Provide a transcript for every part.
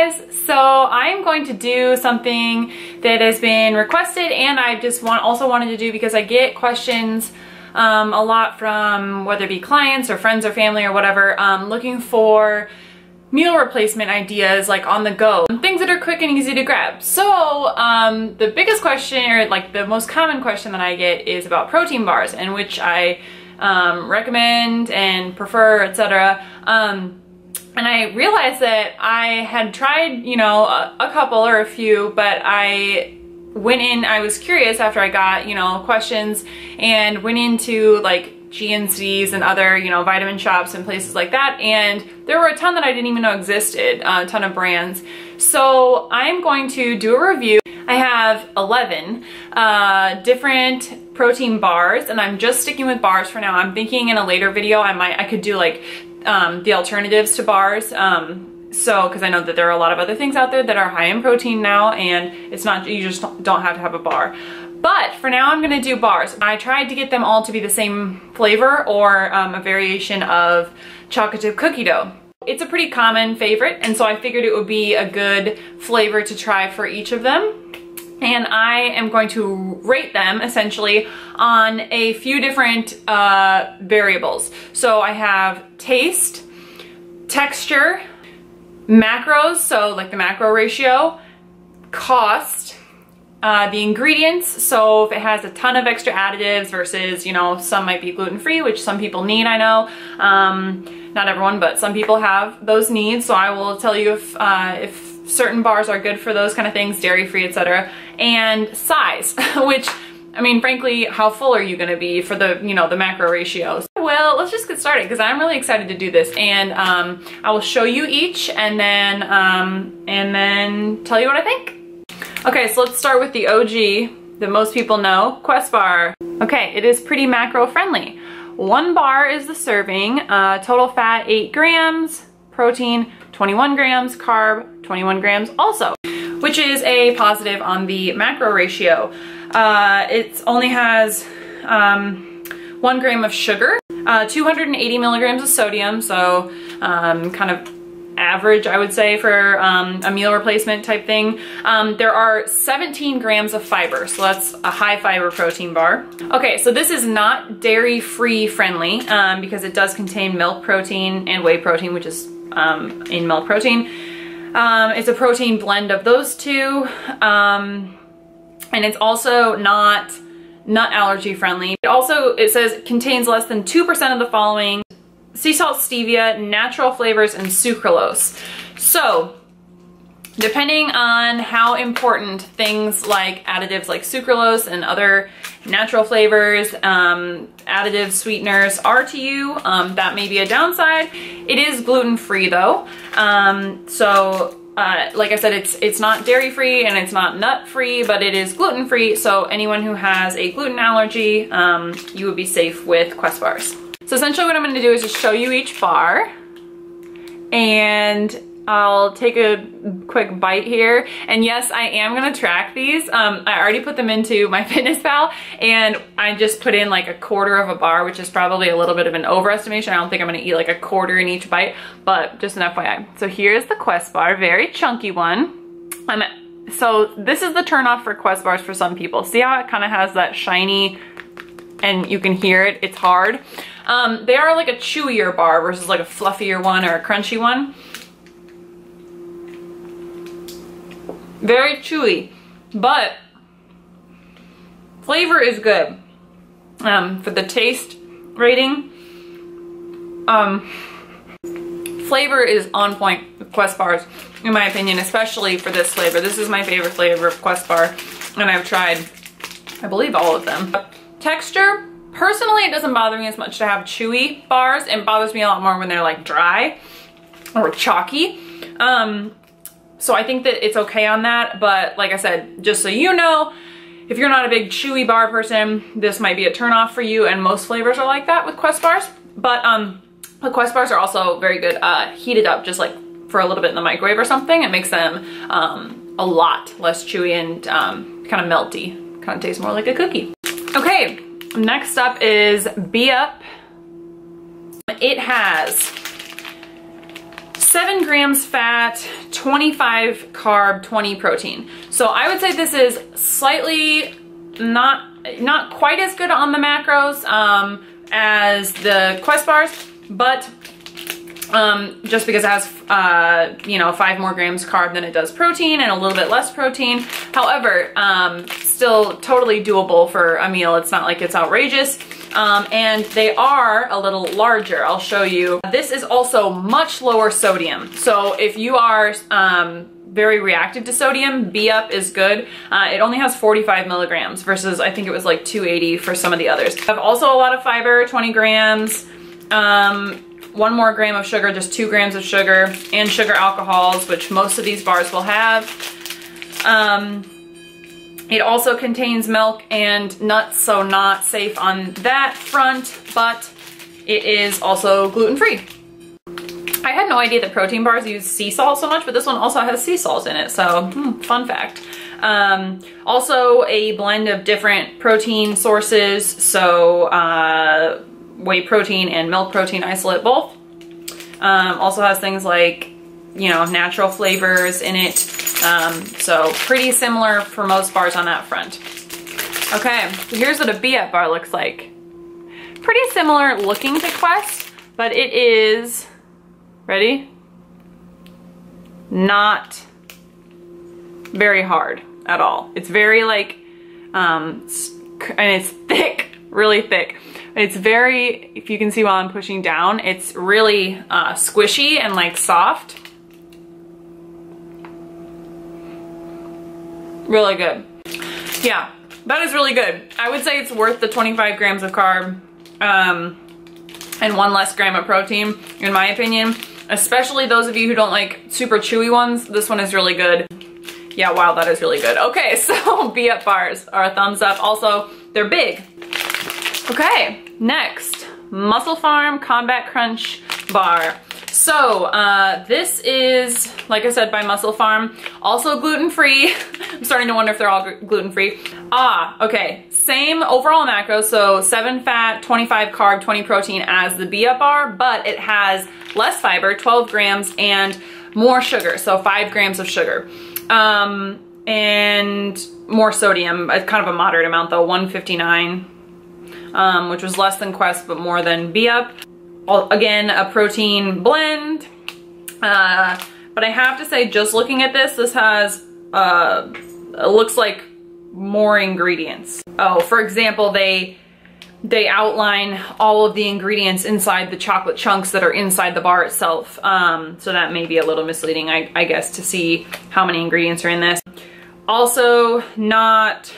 guys, so I'm going to do something that has been requested and I just also wanted to do because I get questions a lot from whether it be clients or friends or family or whatever, looking for meal replacement ideas like on the go, things that are quick and easy to grab. So the biggest question, or like the most common question that I get, is about protein bars, and which I recommend and prefer, etc. And I realized that I had tried, you know, a couple or a few, but I was curious after I got, you know, questions, and went into like GNCs and other, you know, vitamin shops and places like that, and there were a ton that I didn't even know existed, a ton of brands. So I'm going to do a review. I have 11 different protein bars, and I'm just sticking with bars for now. I'm thinking in a later video I could do like the alternatives to bars, so because I know that there are a lot of other things out there that are high in protein now, and it's not, you just don't have to have a bar. But for now I'm gonna do bars. I tried to get them all to be the same flavor, or a variation of chocolate chip cookie dough. It's a pretty common favorite, and so I figured it would be a good flavor to try for each of them. And I am going to rate them essentially on a few different variables. So I have taste, texture, macros, so like the macro ratio, cost, the ingredients, so if it has a ton of extra additives versus, you know, some might be gluten-free, which some people need, I know. Not everyone, but some people have those needs, so I will tell you if certain bars are good for those kind of things, dairy-free, etc. And size, which, I mean, frankly, how full are you gonna be for the, you know, the macro ratios? Well, let's just get started because I'm really excited to do this, and I will show you each and then tell you what I think. Okay, so let's start with the OG that most people know, Quest bar. Okay, it is pretty macro friendly. 1 bar is the serving, total fat 8 grams, protein 21 grams, carb 21 grams also, which is a positive on the macro ratio. It only has 1 gram of sugar, 280 milligrams of sodium, so kind of average, I would say, for a meal replacement type thing. There are 17 grams of fiber, so that's a high fiber protein bar. Okay, so this is not dairy-free friendly because it does contain milk protein and whey protein, which is in milk protein. It's a protein blend of those two, and it's also not nut allergy friendly. It says contains less than 2% of the following: sea salt, stevia, natural flavors, and sucralose. So depending on how important things like additives like sucralose and other natural flavors, additive sweeteners are to you, that may be a downside. It is gluten-free though. Like I said, it's not dairy-free and it's not nut-free, but it is gluten-free. So anyone who has a gluten allergy, you would be safe with Quest bars. So essentially what I'm going to do is just show you each bar, and I'll take a quick bite here. And yes, I am going to track these. I already put them into my MyFitnessPal, and I just put in like a quarter of a bar, which is probably a little bit of an overestimation. I don't think I'm going to eat like a quarter in each bite, but just an FYI. So here's the Quest bar, very chunky one. So this is the turnoff for Quest bars for some people. See how it kind of has that shiny, and you can hear it, it's hard. They are like a chewier bar versus like a fluffier one or a crunchy one. Very chewy, but flavor is good. For the taste rating, flavor is on point with Quest bars, in my opinion, especially for this flavor. This is my favorite flavor of Quest bar, and I've tried, I believe, all of them. Texture, personally, it doesn't bother me as much to have chewy bars. It bothers me a lot more when they're like dry or chalky. So I think that it's okay on that, but like I said, just so you know, if you're not a big chewy bar person, this might be a turnoff for you, and most flavors are like that with Quest bars. But the Quest bars are also very good heated up, just like for a little bit in the microwave or something. It makes them a lot less chewy and kind of melty. Kind of tastes more like a cookie. Okay, next up is Be Up. It has 7 grams fat, 25 carb, 20 protein. So I would say this is slightly not quite as good on the macros as the Quest bars, but just because it has, you know, 5 more grams carb than it does protein and a little bit less protein. However, still totally doable for a meal. It's not like it's outrageous. And they are a little larger. I'll show you. This is also much lower sodium. So if you are very reactive to sodium, B Up is good. It only has 45 milligrams versus I think it was like 280 for some of the others. I have also a lot of fiber, 20 grams. 1 more gram of sugar, just 2 grams of sugar, and sugar alcohols, which most of these bars will have. It also contains milk and nuts, so not safe on that front, but it is also gluten-free. I had no idea that protein bars use sea salt so much, but this one also has sea salt in it, so fun fact. Also a blend of different protein sources, so whey protein and milk protein isolate both. Also has things like, you know, natural flavors in it. So pretty similar for most bars on that front. Okay, so here's what a B Up bar looks like. Pretty similar looking to Quest, but it is, ready? Not very hard at all. It's very like, and it's thick, really thick. It's very, if you can see while I'm pushing down, it's really squishy and like soft. Really good. Yeah, that is really good. I would say it's worth the 25 grams of carb and 1 less gram of protein, in my opinion. Especially those of you who don't like super chewy ones, this one is really good. Yeah, wow, that is really good. Okay, so B Up bars are a thumbs up. Also, they're big. Okay, next, Muscle Farm Combat Crunch bar. So this is, like I said, by Muscle Farm, also gluten-free. I'm starting to wonder if they're all gluten-free. Okay, same overall macro, so 7 fat, 25 carb, 20 protein as the B Up bar, but it has less fiber, 12 grams, and more sugar, so 5 grams of sugar. And more sodium, kind of a moderate amount though, 159. Which was less than Quest, but more than B Up. Again, a protein blend. But I have to say, just looking at this, this has, it looks like more ingredients. Oh, for example, they outline all of the ingredients inside the chocolate chunks that are inside the bar itself. So that may be a little misleading, I guess, to see how many ingredients are in this. Also, not,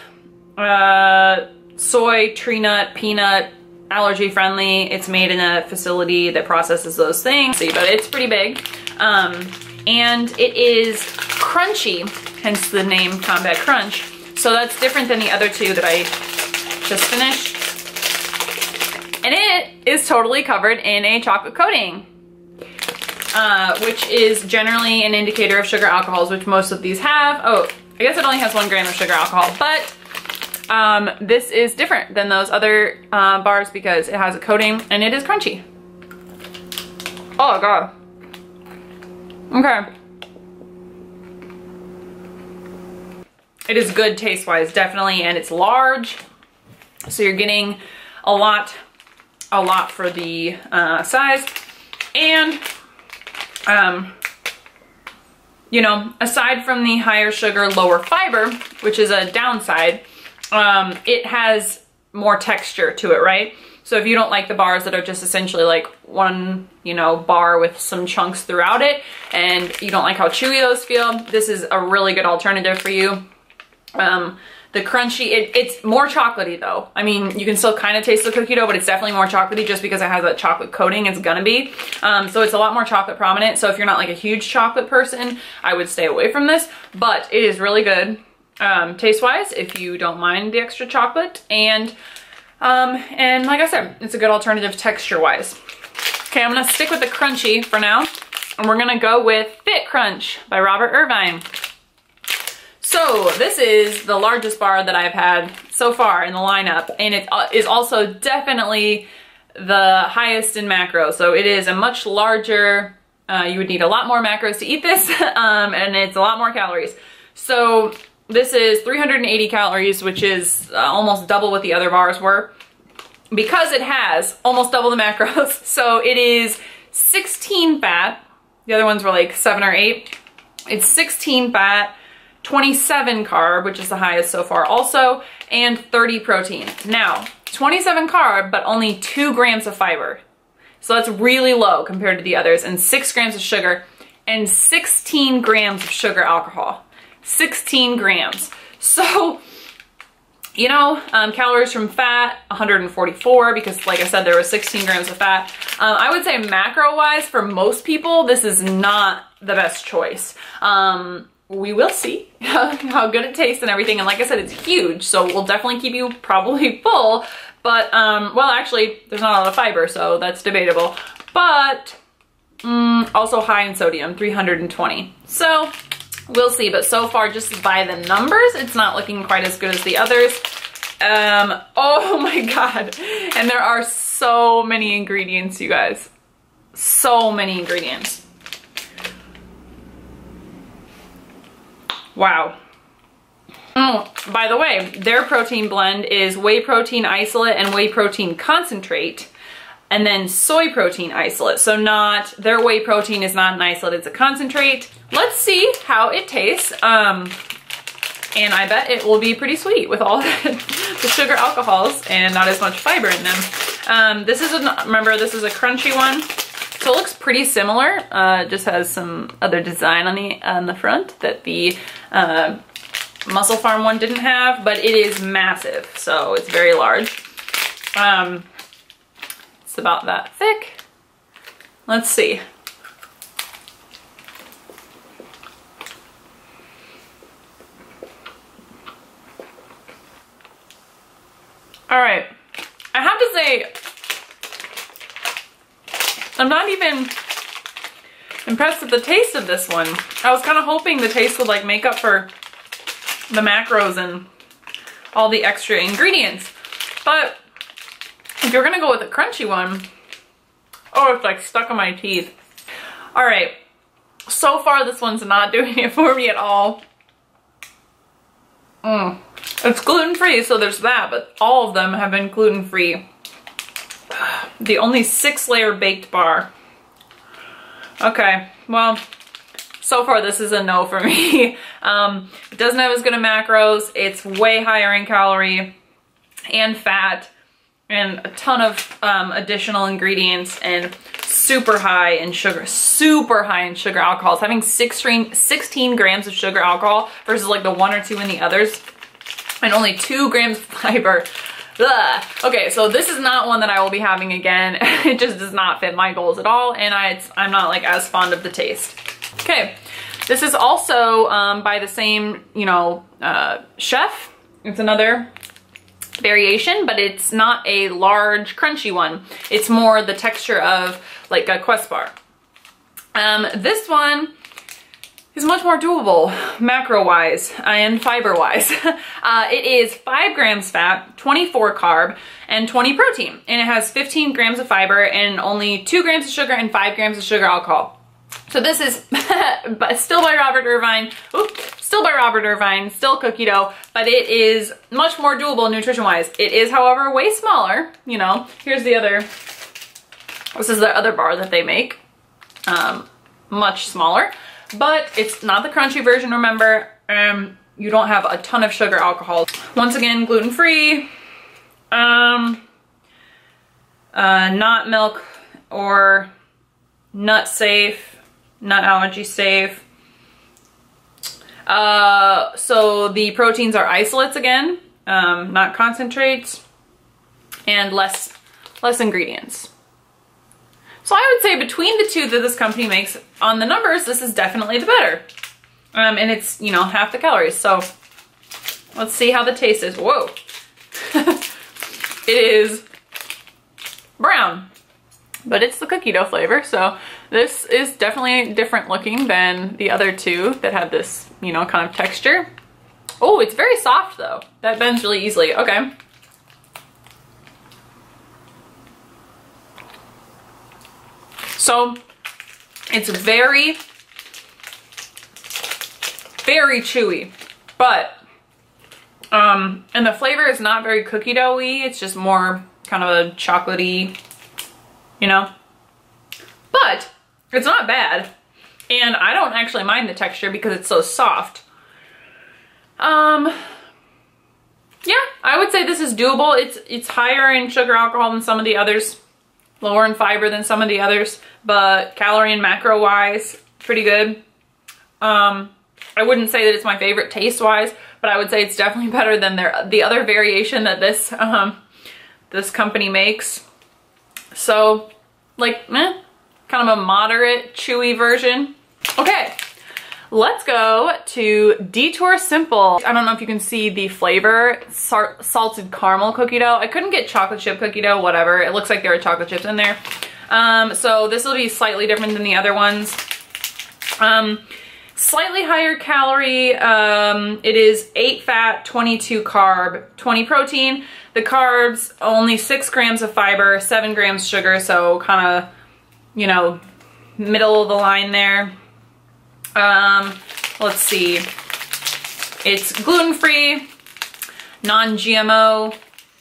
soy, tree nut, peanut, allergy friendly. It's made in a facility that processes those things, but it's pretty big. And it is crunchy, hence the name Combat Crunch. So that's different than the other two that I just finished. And it is totally covered in a chocolate coating, which is generally an indicator of sugar alcohols, which most of these have. Oh, I guess it only has 1 gram of sugar alcohol, but this is different than those other bars because it has a coating and it is crunchy. Oh God. Okay. It is good taste-wise, definitely, and it's large. So you're getting a lot for the size. And, you know, aside from the higher sugar, lower fiber, which is a downside, it has more texture to it, right? So if you don't like the bars that are just essentially like one, you know, bar with some chunks throughout it, and you don't like how chewy those feel, this is a really good alternative for you. The crunchy, it's more chocolatey though. I mean, you can still kind of taste the cookie dough, but it's definitely more chocolatey just because it has that chocolate coating. It's gonna be. So it's a lot more chocolate prominent. So if you're not like a huge chocolate person, I would stay away from this, but it is really good. Taste-wise, if you don't mind the extra chocolate, and like I said, it's a good alternative texture-wise. Okay, I'm gonna stick with the crunchy for now, and we're gonna go with Fit Crunch by Robert Irvine. So this is the largest bar that I've had so far in the lineup, and it is also definitely the highest in macro. So it is a much larger You would need a lot more macros to eat this, and it's a lot more calories. So this is 380 calories, which is almost double what the other bars were, because it has almost double the macros. So it is 16 fat. The other ones were like 7 or 8. It's 16 fat, 27 carb, which is the highest so far also, and 30 protein. Now, 27 carb, but only 2 grams of fiber. So that's really low compared to the others, and 6 grams of sugar, and 16 grams of sugar alcohol. 16 grams. So, you know, calories from fat, 144, because like I said, there was 16 grams of fat. I would say macro-wise, for most people, this is not the best choice. We will see how good it tastes and everything. And like I said, it's huge, so we'll definitely keep you probably full. But, well, actually, there's not a lot of fiber, so that's debatable. But, also high in sodium, 320. So, we'll see. But so far, just by the numbers, it's not looking quite as good as the others. Oh my God. And there are so many ingredients, you guys. So many ingredients. Wow. Oh, by the way, their protein blend is whey protein isolate and whey protein concentrate, and then soy protein isolate. So not, their whey protein is not an isolate, it's a concentrate. Let's see how it tastes. And I bet it will be pretty sweet with all the sugar alcohols and not as much fiber in them. This is remember, this is a crunchy one. So it looks pretty similar, just has some other design on the front that the Muscle Farm one didn't have, but it is massive, so it's very large. It's about that thick. Let's see. All right, I have to say, I'm not even impressed with the taste of this one. I was kind of hoping the taste would like make up for the macros and all the extra ingredients. But if you're gonna go with a crunchy one, oh, it's like stuck in my teeth. All right, so far this one's not doing it for me at all. It's gluten-free, so there's that, but all of them have been gluten-free. The only 6-layer baked bar. Okay, well, so far this is a no for me. It doesn't have as good of macros. It's way higher in calorie and fat and a ton of additional ingredients and super high in sugar, alcohols. Having 16 grams of sugar alcohol versus like the 1 or 2 in the others, and only 2 grams of fiber. Ugh. Okay, so this is not one that I will be having again. It just does not fit my goals at all, and I'm not like as fond of the taste. Okay, this is also by the same, you know, chef. It's another variation, but it's not a large crunchy one. It's more the texture of like a Quest bar. This one is much more doable macro-wise and fiber-wise. It is 5 grams fat, 24 carb, and 20 protein. And it has 15 grams of fiber and only 2 grams of sugar and 5 grams of sugar alcohol. So this is still by Robert Irvine. Still by Robert Irvine, still cookie dough, but it is much more doable nutrition-wise. It is, however, way smaller. You know, here's the other, this is the other bar that they make. Much smaller. But it's not the crunchy version, remember. You don't have a ton of sugar alcohol. Once again, gluten-free. Not milk or nut safe, nut allergy safe. So the proteins are isolates again, not concentrates, and less ingredients. So I would say between the two that this company makes, on the numbers, this is definitely the better. And it's, you know, half the calories. So let's see how the taste is. Whoa. It is brown, but it's the cookie dough flavor. So this is definitely different looking than the other two that had this, you know, kind of texture. Oh, it's very soft though. That bends really easily. Okay. So It's very, very chewy, but, and the flavor is not very cookie doughy. It's just more kind of a chocolatey, you know, but it's not bad. And I don't actually mind the texture because it's so soft. Yeah, I would say this is doable. It's higher in sugar alcohol than some of the others, lower in fiber than some of the others, but calorie and macro wise, pretty good. I wouldn't say that it's my favorite taste wise, but I would say it's definitely better than the other variation that this this company makes. So like, kind of a moderate chewy version. Okay. Let's go to Detour Simple. I don't know if you can see the flavor, salted caramel cookie dough. I couldn't get chocolate chip cookie dough, whatever. It looks like there are chocolate chips in there. So this will be slightly different than the other ones. Slightly higher calorie. It is 8 fat, 22 carb, 20 protein. The carbs, only 6 grams of fiber, 7 grams sugar. So kind of, you know, middle of the line there. Let's see, it's gluten-free, non-GMO,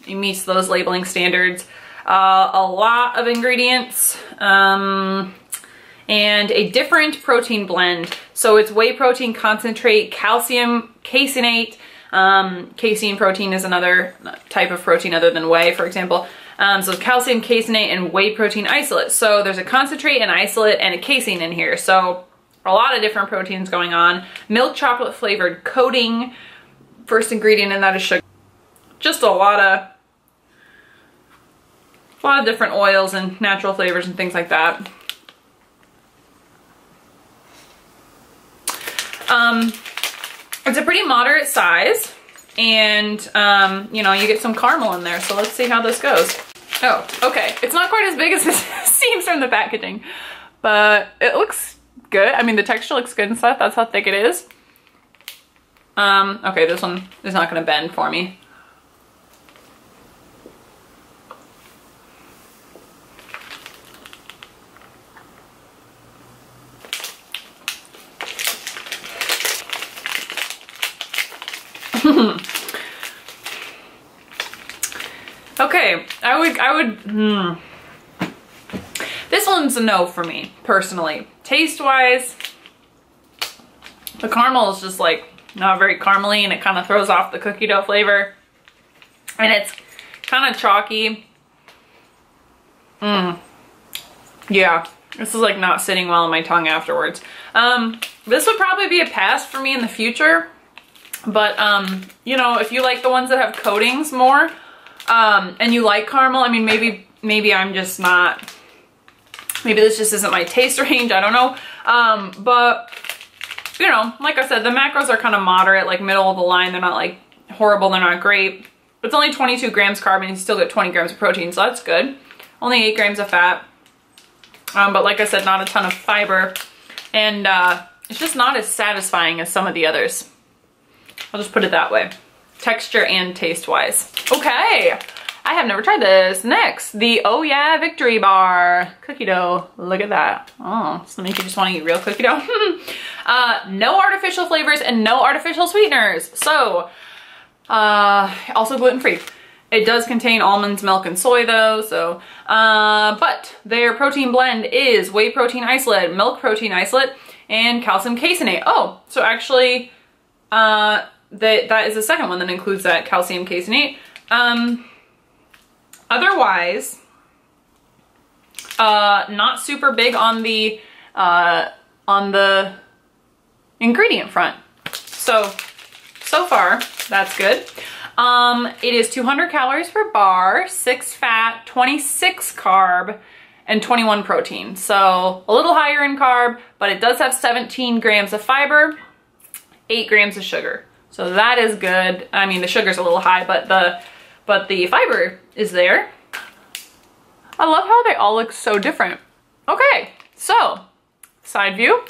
it meets those labeling standards, a lot of ingredients, and a different protein blend. So it's whey protein concentrate, calcium caseinate. Casein protein is another type of protein other than whey, for example. So calcium caseinate and whey protein isolate. So there's a concentrate, an isolate, and a casein in here. So a lot of different proteins going on. Milk chocolate flavored coating. First ingredient in that is sugar. Just a lot of different oils and natural flavors and things like that. It's a pretty moderate size, and you know, you get some caramel in there. So let's see how this goes. Oh, okay. It's not quite as big as it seems from the packaging, but it looks good. I mean, the texture looks good and stuff. That's how thick it is. Okay, this one is not gonna bend for me. Okay, this one's a no for me, personally. Taste-wise, the caramel is just like not very caramely, and it kind of throws off the cookie dough flavor. And it's kind of chalky. Yeah, this is like not sitting well on my tongue afterwards. This would probably be a pass for me in the future. But, you know, if you like the ones that have coatings more, and you like caramel, I mean, maybe I'm just not, maybe this just isn't my taste range, I don't know. But, you know, like I said, the macros are kind of moderate, like middle of the line. They're not like horrible, they're not great. It's only 22 grams carb, and you still get 20 grams of protein, so that's good. Only 8 grams of fat. But like I said, not a ton of fiber. And it's just not as satisfying as some of the others. I'll just put it that way. Texture and taste-wise. Okay, I have never tried this. Next, the Oh Yeah Victory Bar cookie dough. Look at that. Oh, does that make you just want to eat real cookie dough? No artificial flavors and no artificial sweeteners. So, also gluten-free. It does contain almonds, milk, and soy though, so, but their protein blend is whey protein isolate, milk protein isolate, and calcium caseinate. Oh, so actually, that is the second one that includes that calcium caseinate. Otherwise, not super big on the ingredient front. So far, that's good. It is 200 calories per bar, 6 fat, 26 carb, and 21 protein. So a little higher in carb, but it does have 17 grams of fiber, 8 grams of sugar. So that is good. I mean, the sugar's a little high, but the fiber is there. I love how they all look so different. Okay, so side view.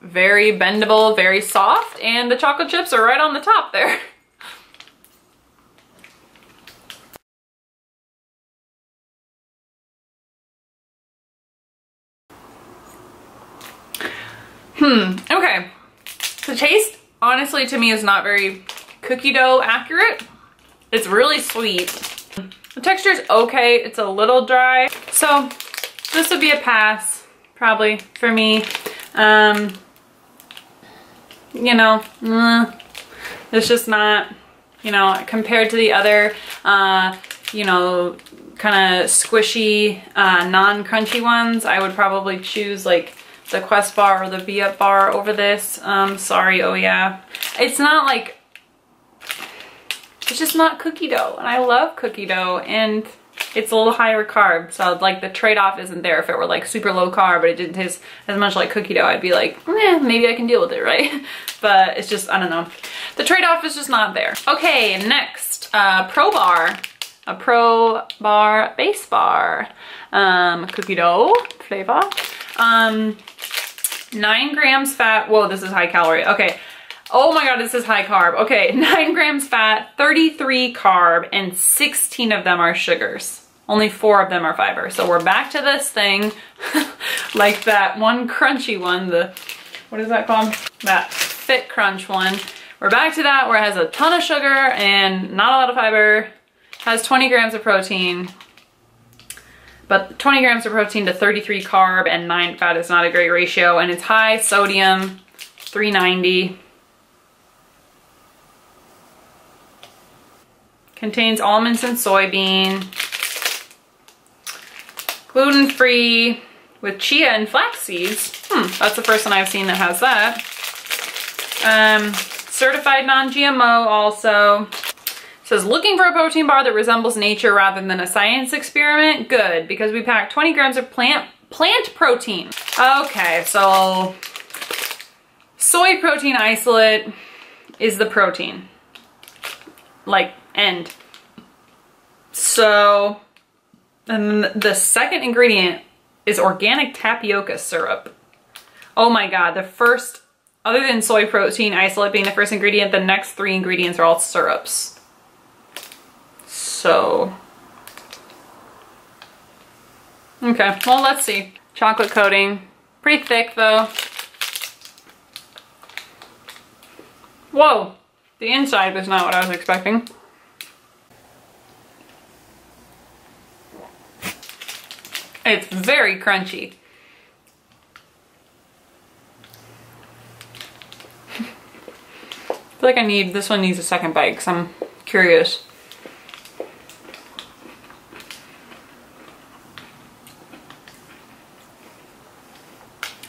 Very bendable, very soft, and the chocolate chips are right on the top there. Okay. The taste, honestly, to me is not very cookie dough accurate. It's really sweet. The texture is okay. It's a little dry. So this would be a pass, probably, for me. You know, it's just not, you know, compared to the other, you know, kind of squishy, non-crunchy ones, I would probably choose like the Quest bar or the Be Up bar over this. Sorry, oh yeah. It's not like, it's just not cookie dough, and I love cookie dough, and it's a little higher carb, so like the trade-off isn't there. If it were like super low carb but it didn't taste as much like cookie dough, I'd be like, maybe I can deal with it, right? But it's just, I don't know. The trade-off is just not there. Okay, next, Pro Bar. A Pro Bar base bar. Cookie dough flavor. 9 grams fat. Whoa, this is high calorie. Okay. Oh my god, this is high carb. Okay, 9 grams fat, 33 carb, and 16 of them are sugars. Only 4 of them are fiber. So we're back to this thing, like that one crunchy one, the, what is that called? That Fit Crunch one. We're back to that where it has a ton of sugar and not a lot of fiber. Has 20 grams of protein. But 20 grams of protein to 33 carb and 9 fat is not a great ratio. And it's high sodium, 390. Contains almonds and soybean. Gluten-free with chia and flax seeds. That's the first one I've seen that has that. Certified non-GMO also. Says, looking for a protein bar that resembles nature rather than a science experiment? Good, because we pack 20 grams of plant protein. Okay, so soy protein isolate is the protein. Like, end. So, and the second ingredient is organic tapioca syrup. Oh my god, the first, other than soy protein isolate being the first ingredient, the next 3 ingredients are all syrups. So, okay, well, let's see. Chocolate coating, pretty thick though. Whoa, the inside was not what I was expecting. It's very crunchy. I feel like this one needs a second bite because I'm curious.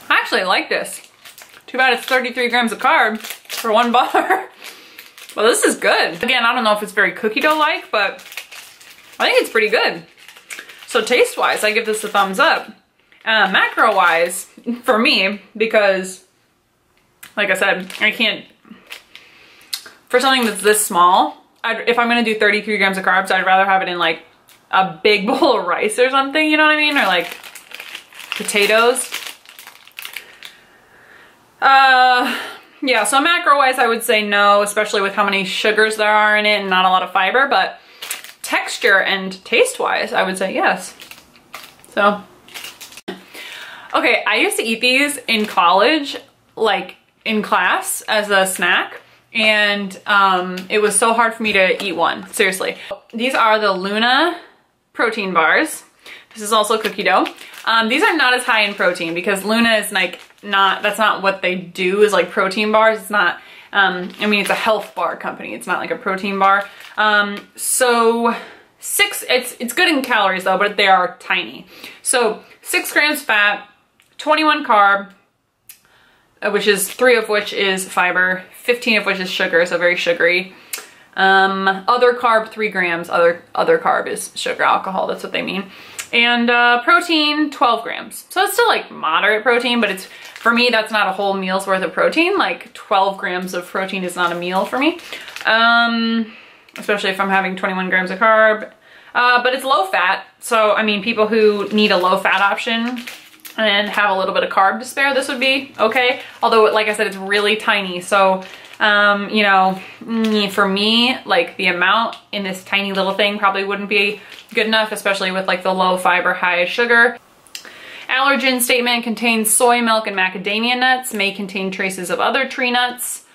I actually like this. Too bad it's 33 grams of carb for 1 bar. Well, this is good. Again, I don't know if it's very cookie dough-like, but I think it's pretty good. So taste-wise, I give this a thumbs up. Macro-wise, for me, because, like I said, I can't, for something that's this small, if I'm gonna do 33 grams of carbs, I'd rather have it in like a big bowl of rice or something, you know what I mean? Or like potatoes. Yeah, so macro-wise, I would say no, especially with how many sugars there are in it and not a lot of fiber, but texture and taste-wise, I would say yes. So, okay, I used to eat these in college, like in class as a snack, and it was so hard for me to eat one, seriously. These are the Luna protein bars. This is also cookie dough. These are not as high in protein because Luna is like that's not what they do, is like protein bars. It's not, I mean, it's a health bar company. It's not like a protein bar. So it's good in calories though, but they are tiny. So 6 grams fat, 21 carb, which is 3 of which is fiber, 15 of which is sugar, so very sugary. Other carb, 3 grams, other carb is sugar alcohol, that's what they mean. And protein, 12 grams. So it's still like moderate protein, but it's, for me, that's not a whole meal's worth of protein. Like 12 grams of protein is not a meal for me. Especially if I'm having 21 grams of carb. But it's low fat. So, I mean, people who need a low fat option and have a little bit of carb to spare, this would be okay. Although, like I said, it's really tiny. So, you know, for me, like the amount in this tiny little thing probably wouldn't be good enough, especially with like the low fiber, high sugar. And Allergen statement: contains soy milk and macadamia nuts, may contain traces of other tree nuts.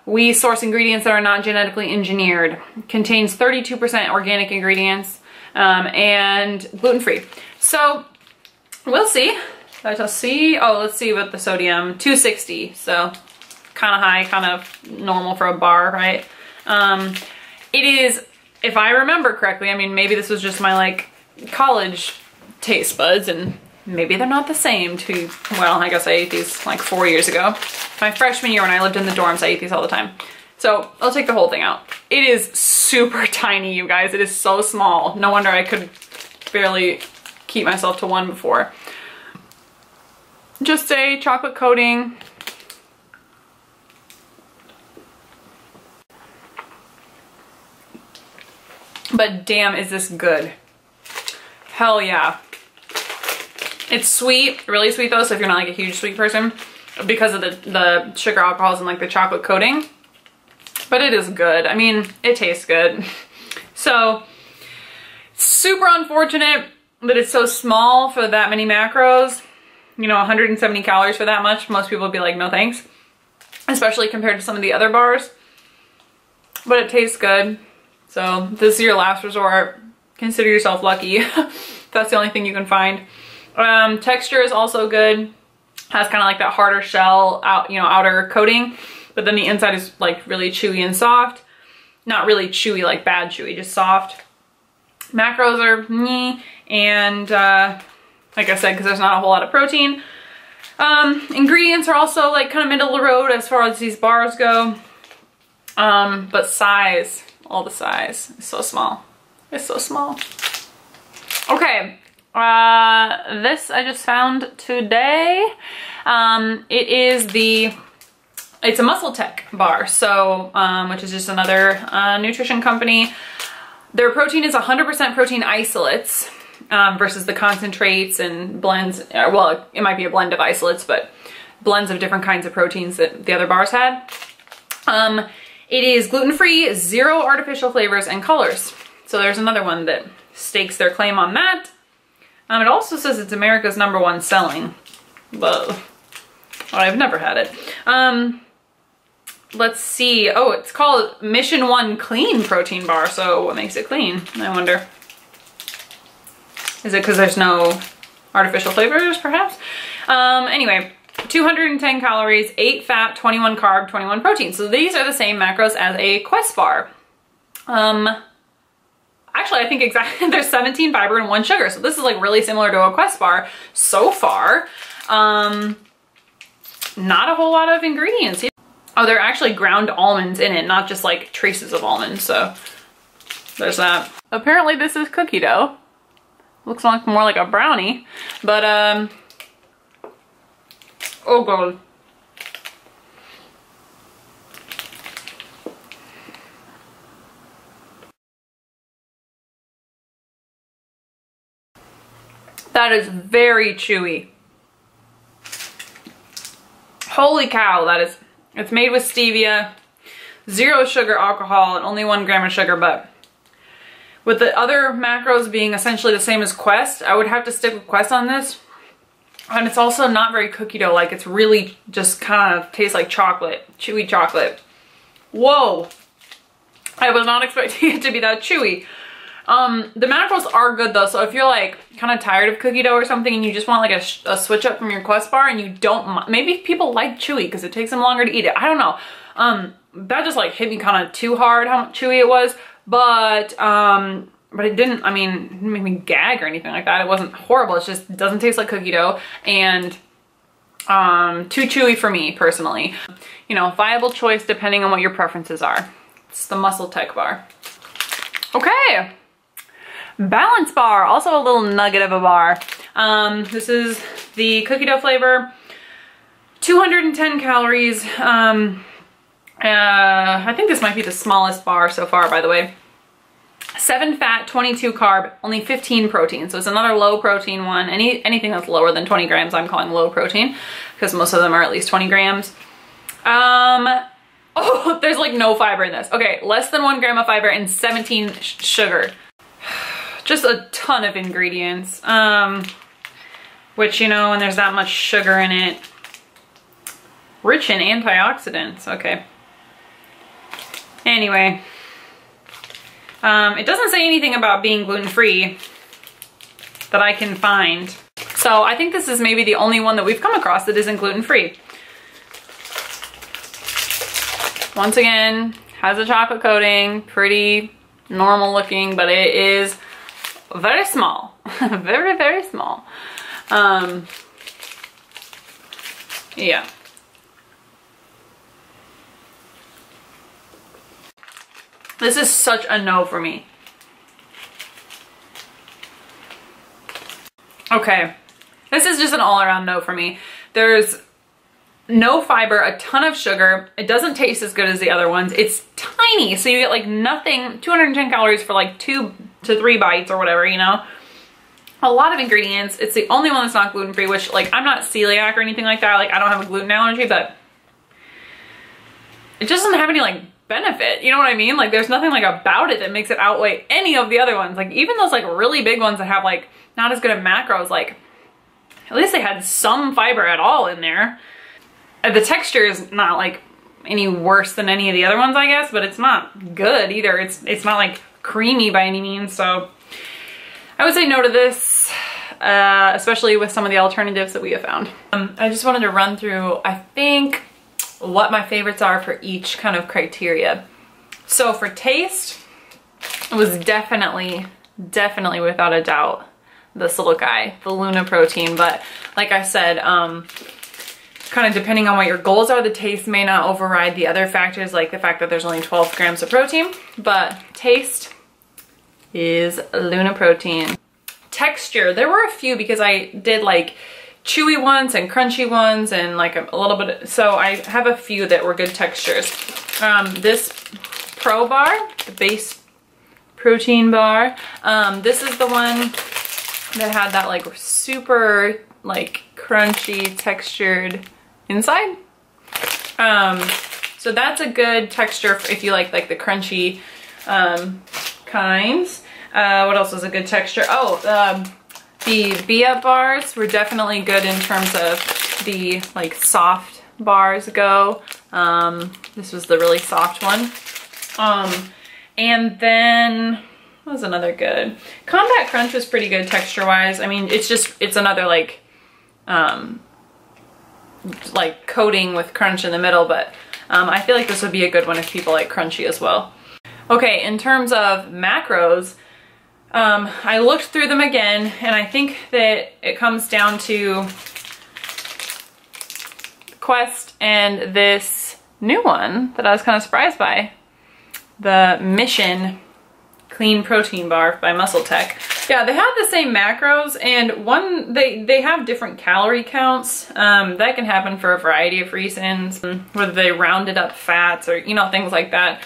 We source ingredients that are not genetically engineered. Contains 32% organic ingredients, and gluten-free. So we'll see. Let's see. Oh, let's see what the sodium, 260. So kind of high, kind of normal for a bar, right? It is, if I remember correctly, I mean, maybe this was just my like college taste buds, and maybe they're not the same to, well, I guess I ate these like 4 years ago. My freshman year when I lived in the dorms, I ate these all the time. So I'll take the whole thing out. It is super tiny, you guys. It is so small. No wonder I could barely keep myself to one before. Just a chocolate coating. But damn, is this good. Hell yeah. It's sweet, really sweet though, so if you're not like a huge sweet person, because of the sugar alcohols and like the chocolate coating. But it is good. I mean, it tastes good. So, super unfortunate that it's so small for that many macros. You know, 170 calories for that much. Most people would be like, no thanks. Especially compared to some of the other bars. But it tastes good. So, this is your last resort. Consider yourself lucky. That's the only thing you can find. Texture is also good. Has kind of like that harder shell, outer coating. But then the inside is like really chewy and soft. Not really chewy, like bad chewy, just soft. Macros are meh. And like I said, because there's not a whole lot of protein. Ingredients are also like kind of middle of the road as far as these bars go. But size, all the size is so small. It's so small. Okay, this I just found today. It's a MuscleTech bar, so which is just another nutrition company. Their protein is 100% protein isolates versus the concentrates and blends. Well, it might be a blend of isolates, but blends of different kinds of proteins that the other bars had. It is gluten-free, 0 artificial flavors and colors. So there's another one that stakes their claim on that. It also says it's America's #1 selling, but I've never had it. Let's see. Oh, it's called Mission 1 Clean Protein Bar. So what makes it clean? I wonder. Is it because there's no artificial flavors, perhaps? Anyway, 210 calories, 8 fat, 21 carb, 21 protein. So these are the same macros as a Quest bar. Actually, I think exactly, there's 17 fiber and 1 sugar. So this is like really similar to a Quest bar so far. Not a whole lot of ingredients. Oh, there are actually ground almonds in it, not just like traces of almonds. So there's that. Apparently this is cookie dough. Looks like more like a brownie, but oh god. That is very chewy. Holy cow, that is, it's made with stevia, 0 sugar alcohol, and only 1 gram of sugar, but with the other macros being essentially the same as Quest, I would have to stick with Quest on this. And it's also not very cookie dough, like it's really just kind of tastes like chocolate, chewy chocolate. Whoa, I was not expecting it to be that chewy. The macros are good though, so if you're like kind of tired of cookie dough or something and you just want like a switch up from your Quest bar and you don't, maybe people like chewy because it takes them longer to eat it. I don't know. That just like hit me kind of too hard how chewy it was, but it didn't, I mean, it didn't make me gag or anything like that. It wasn't horrible. It's just, it doesn't taste like cookie dough and too chewy for me personally. You know, viable choice depending on what your preferences are. It's the MuscleTech bar. Okay. Balance bar, also a little nugget of a bar. This is the cookie dough flavor, 210 calories. I think this might be the smallest bar so far, by the way. 7 fat, 22 carb, only 15 protein. So it's another low protein one. Anything that's lower than 20 grams, I'm calling low protein because most of them are at least 20 grams. Oh, there's like no fiber in this. Okay, less than 1 gram of fiber and 17 sugar. Just a ton of ingredients. which, you know, when there's that much sugar in it, rich in antioxidants. Okay. Anyway, it doesn't say anything about being gluten-free that I can find. So I think this is maybe the only one that we've come across that isn't gluten-free. Once again, has a chocolate coating, pretty normal looking, but it is very small. Very, very small. Yeah. This is such a no for me. Okay, this is just an all-around no for me. There's no fiber, a ton of sugar. It doesn't taste as good as the other ones. It's tiny, so you get like nothing, 210 calories for like 2 to 3 bites or whatever, you know? A lot of ingredients. It's the only one that's not gluten-free, which, like, I'm not celiac or anything like that. Like, I don't have a gluten allergy, but it just doesn't have any, like, benefit. You know what I mean? Like, there's nothing, like, about it that makes it outweigh any of the other ones. Like, even those, like, really big ones that have, like, not as good of macros, like, at least they had some fiber at all in there. The texture is not, like, any worse than any of the other ones, I guess, but it's not good either. It's not, like, creamy by any means, so I would say no to this, especially with some of the alternatives that we have found. I just wanted to run through, I think, what my favorites are for each kind of criteria. So for taste, it was definitely without a doubt this little guy, the Luna protein. But like I said, kind of depending on what your goals are, the taste may not override the other factors, like the fact that there's only 12 grams of protein, but taste is Luna protein. Texture, there were a few because I did like chewy ones and crunchy ones and like a little bit, so I have a few that were good textures. This Pro Bar, the base protein bar, this is the one that had that like super like crunchy textured inside. So that's a good texture if you like the crunchy kinds. What else was a good texture? Oh, the Bia bars were definitely good in terms of the like soft bars go. This was the really soft one. And then what was another good? Combat Crunch was pretty good texture wise. I mean, it's another like coating with crunch in the middle, but I feel like this would be a good one if people like crunchy as well. Okay, in terms of macros, I looked through them again, and I think that it comes down to Quest and this new one that I was kind of surprised by, the Mission Clean Protein Bar by MuscleTech. Yeah, they have the same macros, and one they have different calorie counts. That can happen for a variety of reasons, whether they rounded up fats or, you know, things like that.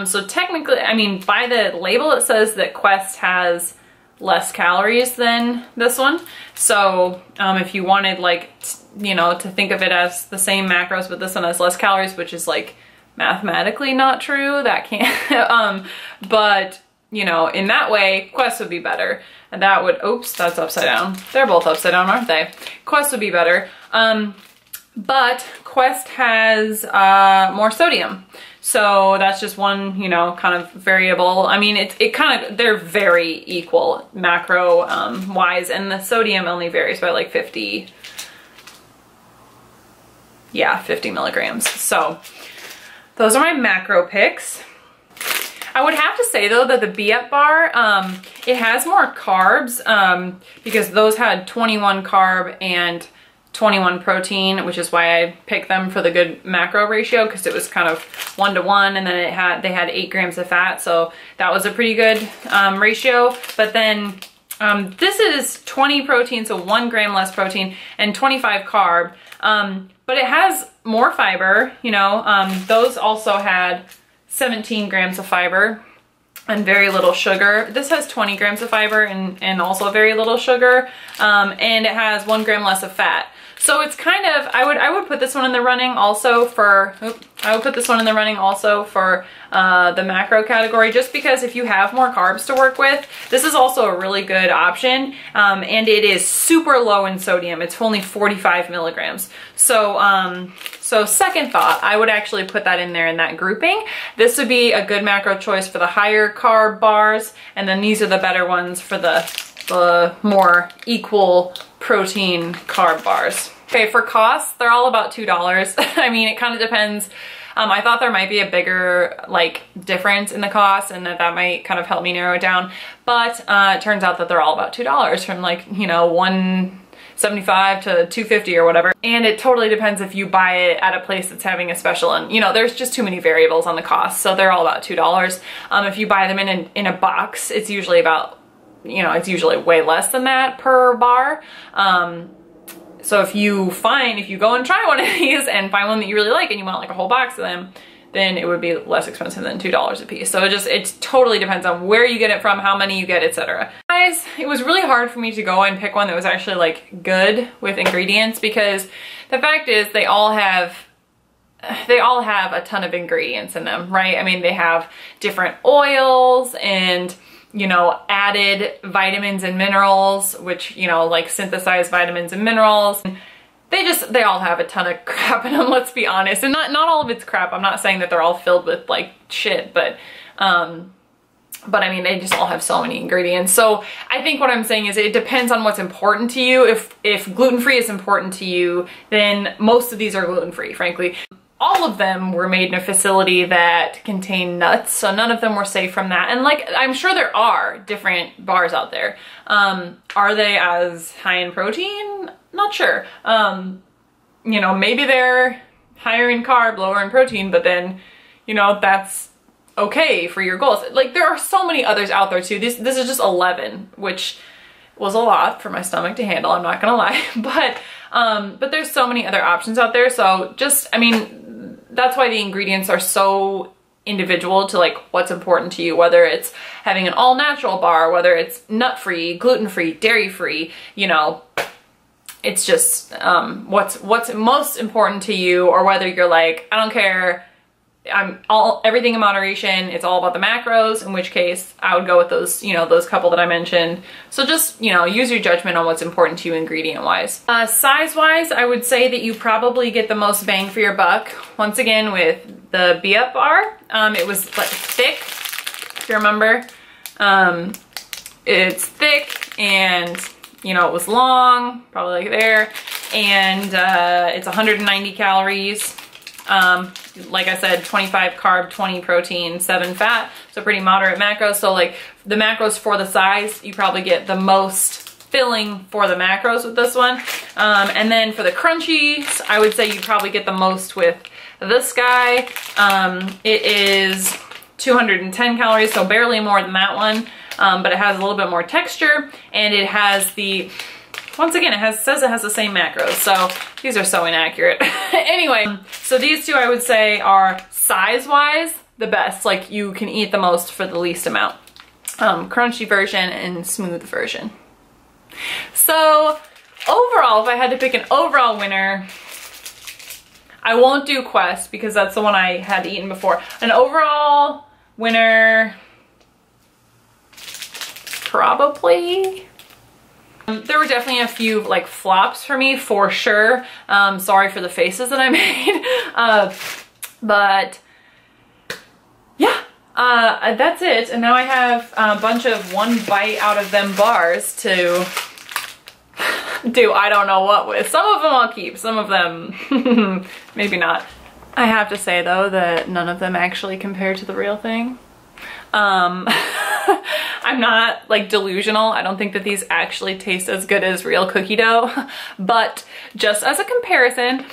So technically, I mean, by the label it says that Quest has less calories than this one. So if you wanted, like, you know, to think of it as the same macros, but this one has less calories, which is like mathematically not true, that can't, but you know, in that way, Quest would be better. And that would, oops, that's upside down. They're both upside down, aren't they? Quest would be better. But Quest has more sodium. So that's just one, you know, kind of variable. I mean, it kind of, they're very equal macro wise, and the sodium only varies by like 50 milligrams. So those are my macro picks. I would have to say though that the Be-Up bar, it has more carbs because those had 21 carb and 21 protein, which is why I picked them for the good macro ratio, because it was kind of 1-to-1, and then they had 8 grams of fat, so that was a pretty good ratio. But then this is 20 protein, so 1 gram less protein, and 25 carb, but it has more fiber, you know. Those also had 17 grams of fiber and very little sugar. This has 20 grams of fiber and also very little sugar, and it has 1 gram less of fat. So it's kind of, I would put this one in the running also for, I would put this one in the running also for the macro category, just because if you have more carbs to work with, this is also a really good option. And it is super low in sodium. It's only 45 milligrams. So, so second thought, I would actually put that in there in that grouping. This would be a good macro choice for the higher carb bars, and then these are the better ones for the more equal protein carb bars. Okay, for costs, they're all about $2. I mean, it kind of depends. I thought there might be a bigger like difference in the cost, and that might kind of help me narrow it down. But it turns out that they're all about $2 from like, you know, $1.75 to $2.50 or whatever. And it totally depends if you buy it at a place that's having a special, and you know, there's just too many variables on the cost. So they're all about $2. If you buy them in a box, it's usually about, you know, it's usually way less than that per bar. So if you go and try one of these and find one that you really like and you want like a whole box of them, then it would be less expensive than $2 a piece. So it totally depends on where you get it from, how many you get, etc. Guys, it was really hard for me to go and pick one that was actually like good with ingredients, because the fact is they all have a ton of ingredients in them, right? I memean, they have different oils and, you know, added vitamins and minerals, which, you know, like synthesized vitamins and minerals. They all have a ton of crap in them, let's be honest. And not all of it's crap. I'm not saying that they're all filled with like shit, but I mean, they just all have so many ingredients. So I think what I'm saying is it depends on what's important to you. If gluten-free is important to you, then most of these are gluten-free, frankly. All of them were made in a facility that contained nuts, so none of them were safe from that. And like, I'm sure there are different bars out there. Are they as high in protein? Not sure. You know, maybe they're higher in carb, lower in protein, but then, you know, that's okay for your goals. Like, there are so many others out there too. This is just 11, which was a lot for my stomach to handle, I'm not gonna lie. But there's so many other options out there. So just, I mean, that's why the ingredients are so individual to like what's important to you, whether it's having an all natural bar, whether it's nut-free, gluten-free, dairy-free, you know, it's just what's most important to you, or whether you're like, I don't care, everything in moderation, it's all about the macros, in which case I would go with those, you know, those couple that I mentioned. So just, you know, use your judgment on what's important to you ingredient wise. Size wise, I would say that you probably get the most bang for your buck, once again, with the Be Up bar. It was like thick, if you remember. It's thick, and you know, it was long, probably like there, and it's 190 calories. Like I said, 25 carb, 20 protein, 7 fat, so pretty moderate macros. So like the macros for the size, you probably get the most filling for the macros with this one. And then for the Crunchies, I would say you probably get the most with this guy. It is 210 calories, so barely more than that one, but it has a little bit more texture, and it has the, once again, says it has the same macros, so these are so inaccurate. Anyway, so these two I would say are size-wise the best. Like, you can eat the most for the least amount. Crunchy version and smooth version. So overall, if I had to pick an overall winner, I won't do Quest because that's the one I had eaten before. An overall winner, probably. There were definitely a few like flops for me, for sure. Sorry for the faces that I made. But yeah, that's it. And now I have a bunch of one bite out of them bars to do I don't know what with. Some of them I'll keep, some of them maybe not. I have to say though that none of them actually compare to the real thing. I'm not like delusional. I don't think that these actually taste as good as real cookie dough, but just as a comparison,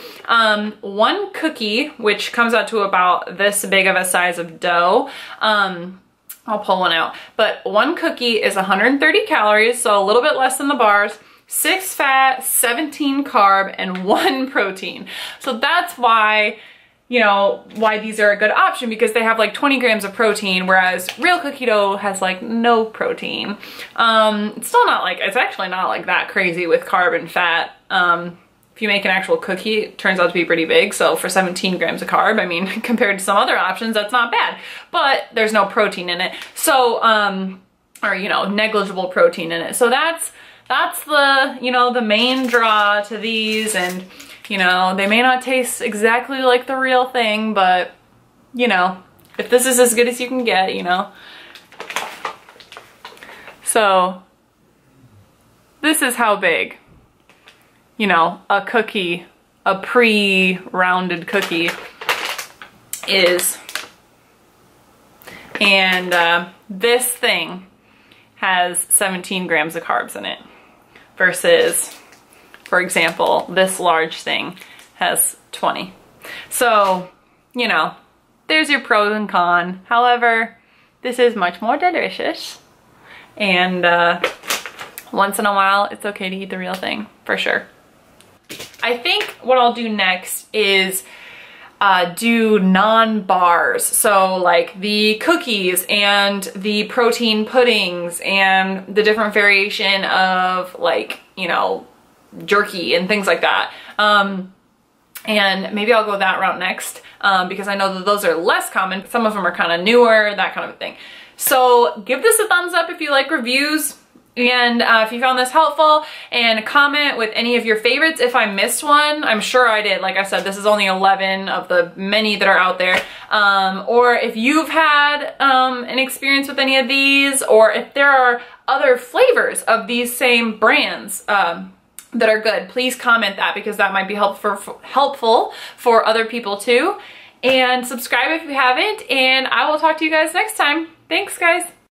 one cookie, which comes out to about this big of a size of dough, I'll pull one out, but one cookie is 130 calories, so a little bit less than the bars, 6 fat, 17 carb, and 1 protein. So that's why, you know, why these are a good option, because they have like 20 grams of protein, whereas real cookie dough has like no protein. It's still not like, it's actually not like that crazy with carb and fat. if you make an actual cookie, it turns out to be pretty big. So for 17 grams of carb, I mean, compared to some other options, that's not bad. But there's no protein in it. So, or, you know, negligible protein in it. So that's the, you know, the main draw to these. And, you know, they may not taste exactly like the real thing, but, you know, if this is as good as you can get, you know. So this is how big, you know, a cookie, a pre-rounded cookie is. And this thing has 17 grams of carbs in it versus, for example, this large thing has 20. So, you know, there's your pros and cons. However, this is much more delicious. And once in a while, it's okay to eat the real thing, for sure. I think what I'll do next is do non-bars. So like the cookies and the protein puddings and the different variation of, like, you know, jerky and things like that. And maybe I'll go that route next because I know that those are less common. Some of them are kind of newer, that kind of thing. So give this a thumbs up if you like reviews. And if you found this helpful, and comment with any of your favorites. If I missed one, I'm sure I did. Like I said, this is only 11 of the many that are out there. Or if you've had an experience with any of these, or if there are other flavors of these same brands that are good, please comment that, because that might be helpful for other people too. And subscribe if you haven't, and I will talk to you guys next time. Thanks, guys.